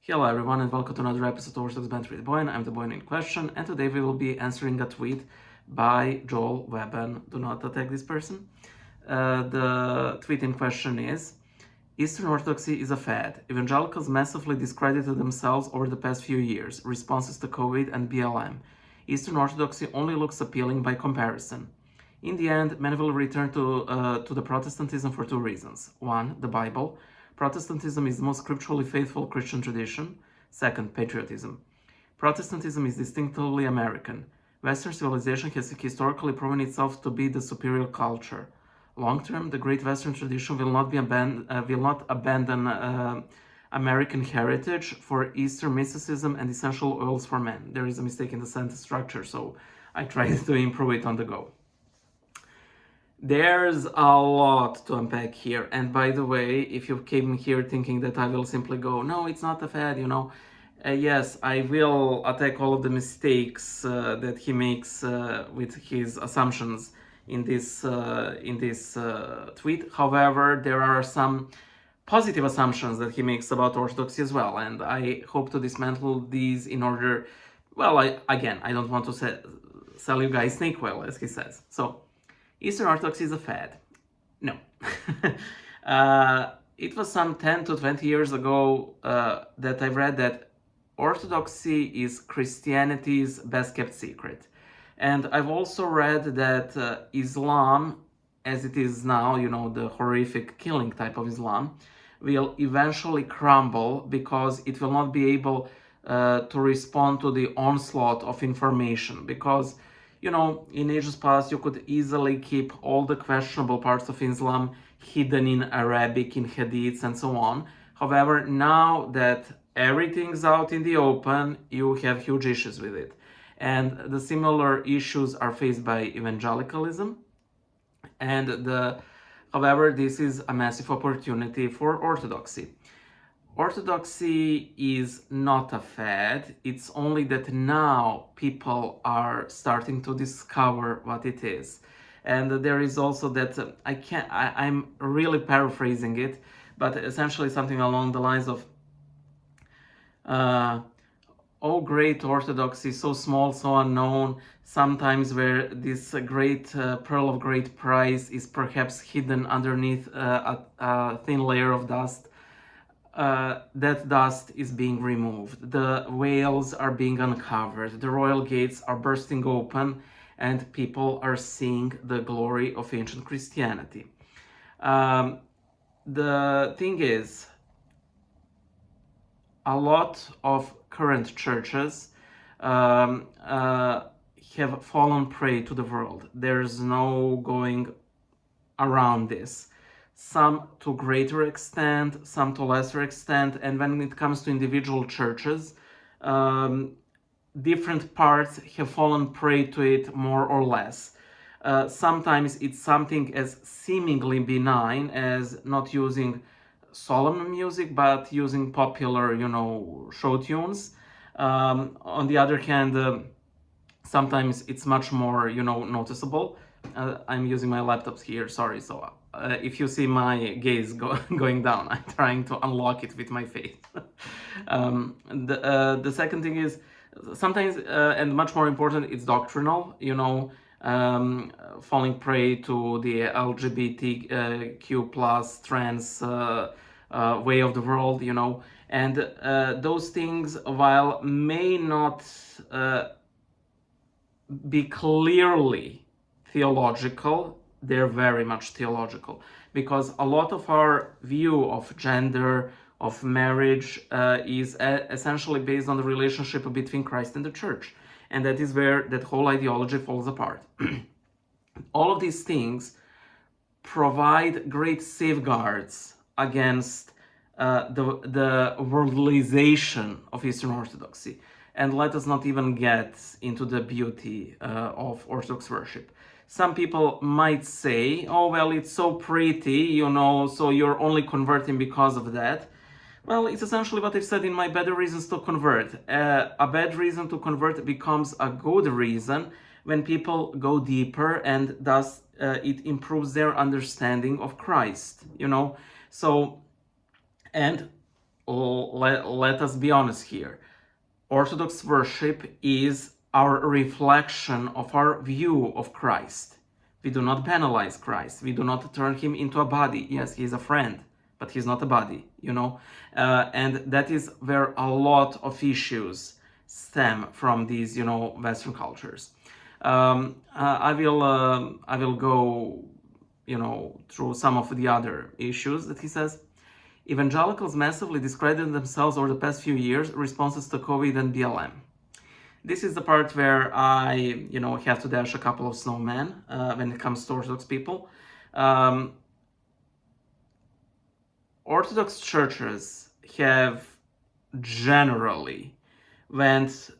Hello everyone and welcome to another episode of Orthodox Banter with Boyan. I'm the Boyan in question, and today we will be answering a tweet by Joel Webben. Do not attack this person. The tweet in question is: Eastern Orthodoxy is a fad. Evangelicals massively discredited themselves over the past few years. Responses to COVID and BLM. Eastern Orthodoxy only looks appealing by comparison. In the end, many will return to the Protestantism for two reasons. One, the Bible. Protestantism is the most scripturally faithful Christian tradition. Second, patriotism. Protestantism is distinctively American. Western civilization has historically proven itself to be the superior culture. Long term, the great Western tradition will not abandon American heritage for Eastern mysticism and essential oils for men. There is a mistake in the sentence structure, so I tried to improve it on the go. There's a lot to unpack here, and by the way, if you came here thinking that I will simply go, no, it's not a fad, yes, I will attack all of the mistakes that he makes with his assumptions in this tweet. However, there are some positive assumptions that he makes about Orthodoxy as well, and I hope to dismantle these in order. Well, I don't want to sell you guys snake oil, as he says. So, Eastern Orthodoxy is a fad. No. It was some 10 to 20 years ago that I read that Orthodoxy is Christianity's best kept secret. And I've also read that Islam, as it is now, the horrific killing type of Islam, will eventually crumble because it will not be able to respond to the onslaught of information. Because in ages past, you could easily keep all the questionable parts of Islam hidden in Arabic, in hadiths, and so on. However, now that everything's out in the open, you have huge issues with it. And the similar issues are faced by evangelicalism. However, this is a massive opportunity for Orthodoxy. Orthodoxy is not a fad, it's only that now people are starting to discover what it is. And there is also that, I'm really paraphrasing it, but essentially something along the lines of, oh, great Orthodoxy, so small, so unknown, sometimes where this great pearl of great price is perhaps hidden underneath a thin layer of dust. That dust is being removed. The veils are being uncovered. The royal gates are bursting open, and people are seeing the glory of ancient Christianity. The thing is, a lot of current churches have fallen prey to the world. There's no going around this. Some to greater extent, some to lesser extent, and when it comes to individual churches, different parts have fallen prey to it more or less. Sometimes it's something as seemingly benign as not using solemn music, but using popular, show tunes. On the other hand, sometimes it's much more, noticeable. I'm using my laptops here, sorry, so if you see my gaze going down, I'm trying to unlock it with my face. The second thing is, sometimes, and much more important, it's doctrinal, falling prey to the LGBTQ plus trans way of the world, and those things, while may not be clearly theological, they're very much theological, because a lot of our view of gender, of marriage, is essentially based on the relationship between Christ and the church, and that is where that whole ideology falls apart. All of these things provide great safeguards against the worldization of Eastern Orthodoxy. And let us not even get into the beauty of Orthodox worship. Some people might say, oh, well, it's so pretty, so you're only converting because of that. Well, it's essentially what I've said in my better reasons to convert. A bad reason to convert becomes a good reason when people go deeper, and thus it improves their understanding of Christ, So, and let us be honest here. Orthodox worship is our reflection of our view of Christ. We do not penalize Christ. We do not turn him into a body. Yes, he is a friend, but he's not a body, and that is where a lot of issues stem from these, Western cultures. I will go, through some of the other issues that he says. Evangelicals massively discredited themselves over the past few years, responses to COVID and BLM. This is the part where I, have to dash a couple of snowmen when it comes to Orthodox people. Orthodox churches have generally went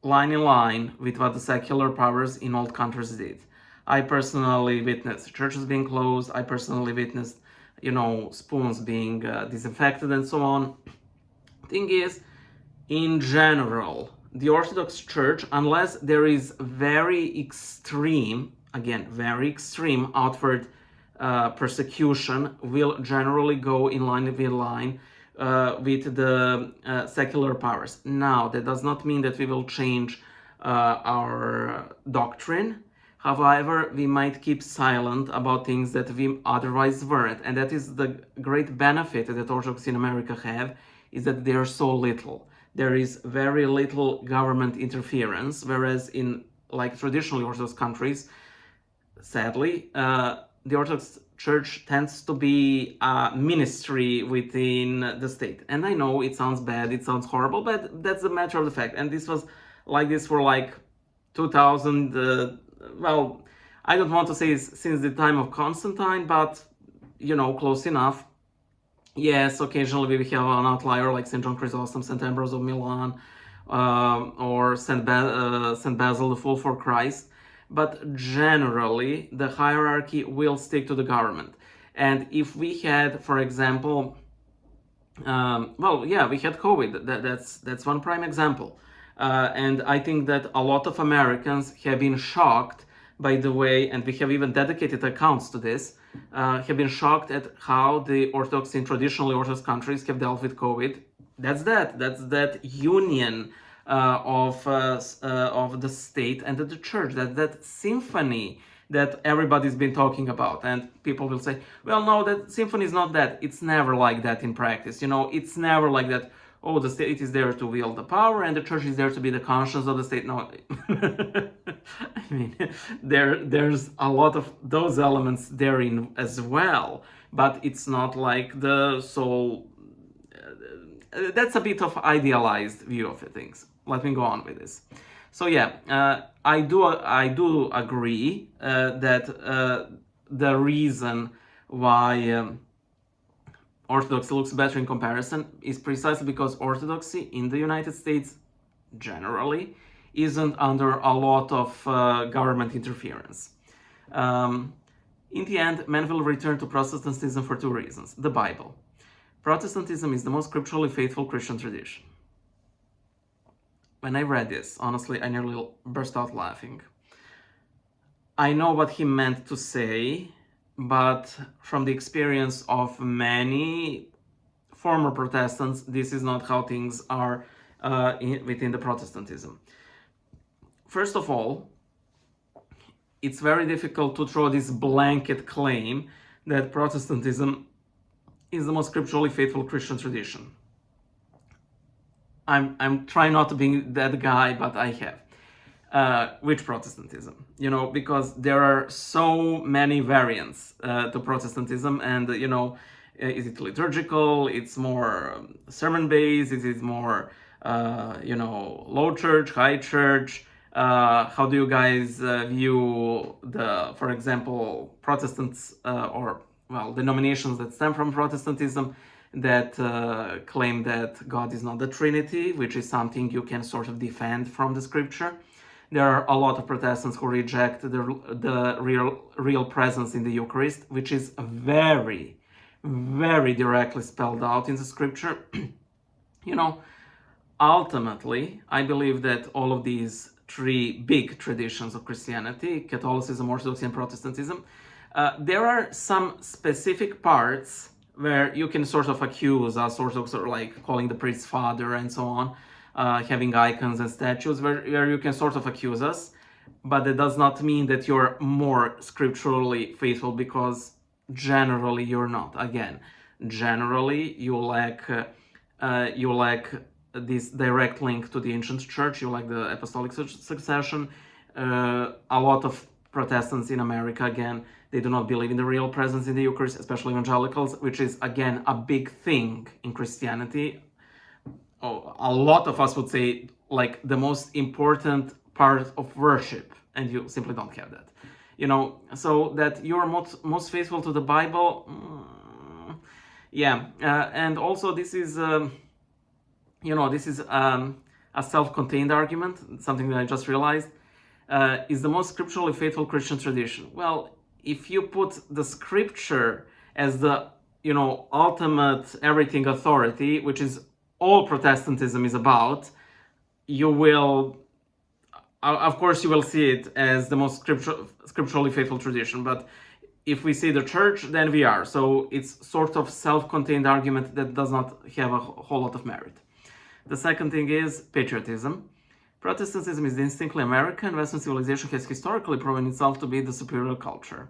line in line with what the secular powers in old countries did. I personally witnessed churches being closed. I personally witnessed, spoons being disinfected and so on. Thing is, in general, the Orthodox Church, unless there is very extreme outward persecution, will generally go in line with the secular powers. Now, that does not mean that we will change our doctrine. However, we might keep silent about things that we otherwise weren't. And that is the great benefit that Orthodox in America have, is that they are so little. There is very little government interference, whereas in traditionally Orthodox countries, sadly, the Orthodox Church tends to be a ministry within the state. And I know it sounds bad, it sounds horrible, but that's a matter of the fact. And this was like this for 2000, I don't want to say since the time of Constantine, but, close enough. Yes, occasionally we have an outlier like St. John Chrysostom, St. Ambrose of Milan, or St. Basil the Fool for Christ. But generally, the hierarchy will stick to the government. And if we had, for example, we had COVID. That's one prime example. And I think that a lot of Americans have been shocked by the way, and we have even dedicated accounts to this, have been shocked at how the Orthodox in traditionally Orthodox countries have dealt with COVID. That's that union of the state and the church, that symphony that everybody's been talking about. And people will say, well, no, that symphony is not that. It's never like that in practice. It's never like that. Oh, the state is there to wield the power and the church is there to be the conscience of the state. No, I mean, there's a lot of those elements therein as well, but it's not like the soul. That's a bit of idealized view of things. Let me go on with this. So I do agree that the reason why Orthodoxy looks better in comparison is precisely because Orthodoxy in the United States generally isn't under a lot of government interference. In the end, men will return to Protestantism for two reasons. The Bible. Protestantism is the most scripturally faithful Christian tradition. When I read this, honestly, I nearly burst out laughing. I know what he meant to say, but from the experience of many former Protestants, this is not how things are within the Protestantism. First of all, it's very difficult to throw this blanket claim that Protestantism is the most scripturally faithful Christian tradition. I'm trying not to be that guy, but I have. Which Protestantism? Because there are so many variants to Protestantism, and is it liturgical? It's more sermon-based? Is it more low church, high church? How do you guys view for example, Protestants denominations that stem from Protestantism that claim that God is not the Trinity, which is something you can sort of defend from the Scripture. There are a lot of Protestants who reject the real presence in the Eucharist, which is very, very directly spelled out in the Scripture. Ultimately, I believe that all of these three big traditions of Christianity, Catholicism, Orthodoxy, and Protestantism, there are some specific parts where you can sort of accuse us, sort of like calling the priest father and so on, having icons and statues, where you can sort of accuse us, but it does not mean that you're more scripturally faithful, because generally you're not. Again, generally you lack this direct link to the ancient church. You lack the apostolic succession. A lot of Protestants in America, again, they do not believe in the real presence in the Eucharist, especially evangelicals, which is, again, a big thing in Christianity. Oh, a lot of us would say, like, the most important part of worship, and you simply don't have that. You know, so that you're most faithful to the Bible, yeah. And also this is, this is a self-contained argument, something that I just realized. Is the most scripturally faithful Christian tradition. Well, if you put the scripture as the, ultimate everything authority, which is all Protestantism is about, you will, of course, you will see it as the most scripturally faithful tradition. But if we say the church, then we are. So it's sort of self-contained argument that does not have a whole lot of merit. The second thing is patriotism. Protestantism is distinctly American. Western civilization has historically proven itself to be the superior culture.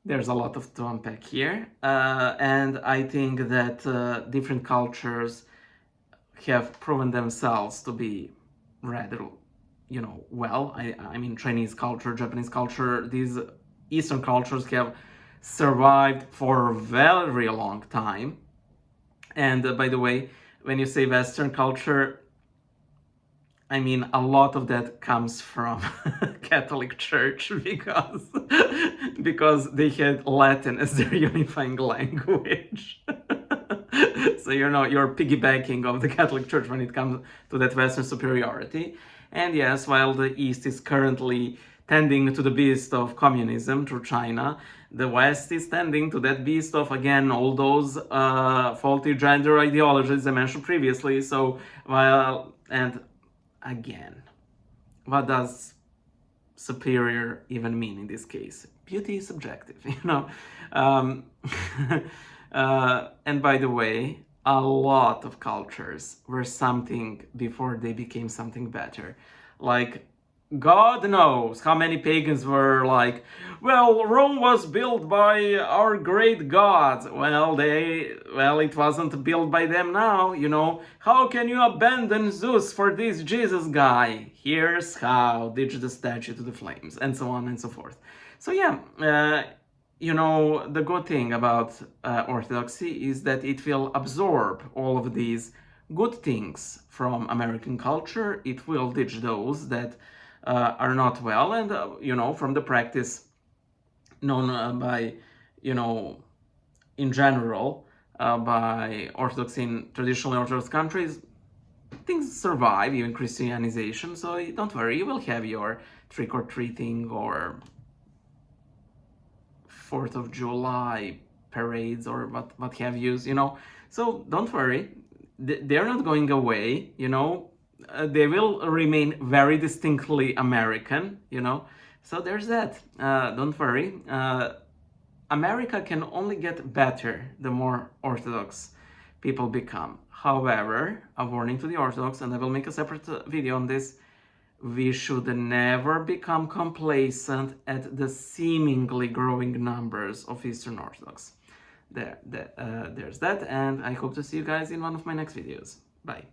There's a lot to unpack here. And I think that different cultures have proven themselves to be rather, well. I mean, Chinese culture, Japanese culture, these Eastern cultures have survived for a very long time. And by the way, when you say Western culture, I mean, a lot of that comes from Catholic Church, because they had Latin as their unifying language. So, you're piggybacking of the Catholic Church when it comes to that Western superiority. And yes, while the East is currently tending to the beast of communism through China, the West is tending to that beast of, again, all those faulty gender ideologies I mentioned previously. So, again, what does superior even mean in this case? Beauty is subjective, and by the way, a lot of cultures were something before they became something better. Like, God knows how many pagans were like, well, Rome was built by our great gods. Well, it wasn't built by them now, How can you abandon Zeus for this Jesus guy? Here's how, ditch the statue to the flames, and so on and so forth. So yeah, the good thing about Orthodoxy is that it will absorb all of these good things from American culture. It will ditch those that are not well, and from the practice known by, in general, by Orthodox in traditionally Orthodox countries, things survive, even Christianization. So don't worry, you will have your trick-or-treating or 4th of July parades or what have you, So don't worry, they're not going away, they will remain very distinctly American, So there's that. Don't worry. America can only get better the more Orthodox people become. However, a warning to the Orthodox, and I will make a separate video on this, we should never become complacent at the seemingly growing numbers of Eastern Orthodox. There's that, and I hope to see you guys in one of my next videos. Bye.